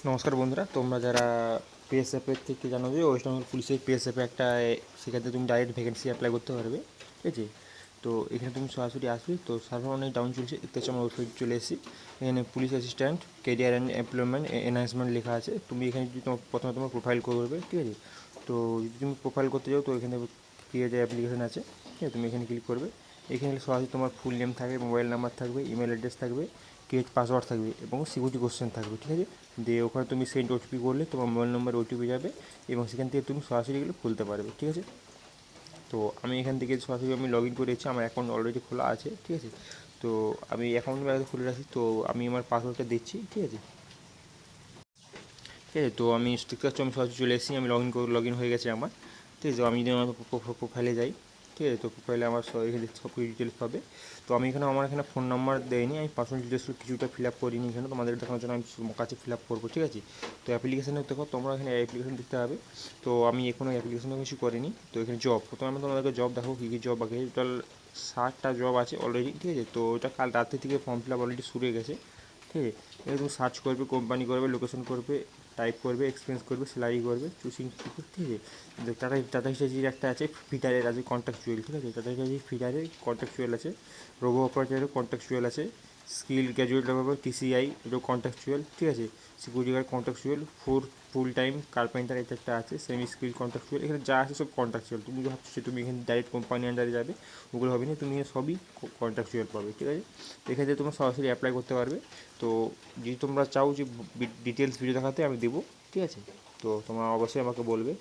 নমস্কার বন্ধুরা, তোমরা যারা পিএসএফের থেকে জানো যে ওয়েস্ট বেঙ্গল পুলিশের পিএসএফে একটা সেখানে তুমি ডাইরেক্ট ভ্যাকেন্সি অ্যাপ্লাই করতে পারবে, ঠিক আছে। তো এখানে তুমি সরাসরি আসবে। তো সার্ভার অনেক ডাউন চলছে, দেখতে হচ্ছে আমার ওয়েবসাইট চলে এসেছি। এখানে police assistant career and employment enhancement লেখা আছে। তুমি এখানে যদি প্রথমে তোমার প্রোফাইল করবে, ঠিক আছে। তো যদি তুমি প্রোফাইল করতে যাও তো এখানে ক্রিয়েট অ্যাপ্লিকেশন আছে, ঠিক আছে। তুমি এখানে ক্লিক করবে। এখানে সরাসরি তোমার ফুল নেম থাকবে, মোবাইল নাম্বার থাকবে, ইমেল অ্যাড্রেস থাকবে, ক্রিয়েট পাসওয়ার্ড থাকবে এবং সিকিউরিটি কোশ্চেন থাকবে, ঠিক আছে। দিয়ে ওখানে তুমি সেন্ড ওটিপি করলে তোমার মোবাইল নম্বর ওটিপি যাবে এবং সেখান থেকে তুমি সরাসরি এগুলো খুলতে পারবে, ঠিক আছে। তো আমি এখান থেকে সরাসরি আমি লগ ইন করেছি, আমার অ্যাকাউন্ট অলরেডি খোলা আছে, ঠিক আছে। তো আমি অ্যাকাউন্ট খুলে রাখি। তো আমি আমার পাসওয়ার্ডটা দিচ্ছি, ঠিক আছে। ঠিক আছে, তো আমি দেখতে পাচ্ছি আমি সরাসরি চলে এসেছি, আমি লগ ইন হয়ে গেছে আমার, ঠিক আছে। আমি যদি আমার প্রোফাইলে যাই, ঠিক আছে, তো প্রোফাইলে আমার এখানে সব কিছু ডিটেলস পাবে। তো আমি আমার এখানে ফোন নাম্বার দেয়নি, আমি পার্সোনাল ডিটেলস কিছুটা ফিল আপ করিনি এখানে, তোমাদের দেখানোর জন্য আমি কাছে ফিল আপ করবো, ঠিক আছে। তো অ্যাপ্লিকেশানে দেখো, তোমরা এখানে অ্যাপ্লিকেশন দিতে হবে। তো আমি এখনও অ্যাপ্লিকেশনও কিছু করিনি। তো এখানে জব, প্রথমে আমি তোমাদেরকে জব দেখো কী কী জব আগে। টোটাল 60টা জব আছে অলরেডি, ঠিক আছে। তো ওটা কাল রাত্রে থেকে ফর্ম ফিল আপ অলরেডি শুরু হয়ে গেছে, ঠিক আছে। এবার তুমি সার্চ করবে, কোম্পানি করবে, লোকেশন করবে, টাইপ করবে, এক্সপিরিয়েন্স করবে, স্যালারি করবে, চুজিং, ঠিক আছে। টাটা হিস্টাচির একটা আছে, ফিটারের আছে কন্ট্রাকচুয়াল, ঠিক আছে। টাটা হিস্টাচি ফিটারের কন্ট্রাকচুয়াল আছে, রোবো অপারেটারের কন্ট্রাকচুয়াল আছে, স্কিল গ্র্যাজুয়েট ডেভেলপার টিসিআই এটাও কন্ট্রাকচুয়াল, ঠিক আছে। Security guard contractual, full time carpenter এটা একটা আছে, সেমি স্কিল কন্ট্রাকচুয়াল। এখানে যা আছে সব কন্ট্রাকচুয়াল। তুমি যে ভাবছো তুমি এখানে ডাইরেক্ট কোম্পানি আন্ডারে যাবে, ওগুলো হবে না, তুমি সবই কন্ট্রাকচুয়াল পাবে, ঠিক আছে। তো এখানে তোমরা সরাসরি অ্যাপ্লাই করতে পারবে। তো যদি তোমরা চাও যে ডিটেলস ভিডিও দেখাতে আমি দেবো, ঠিক আছে। তো তোমরা অবশ্যই আমাকে বলবে।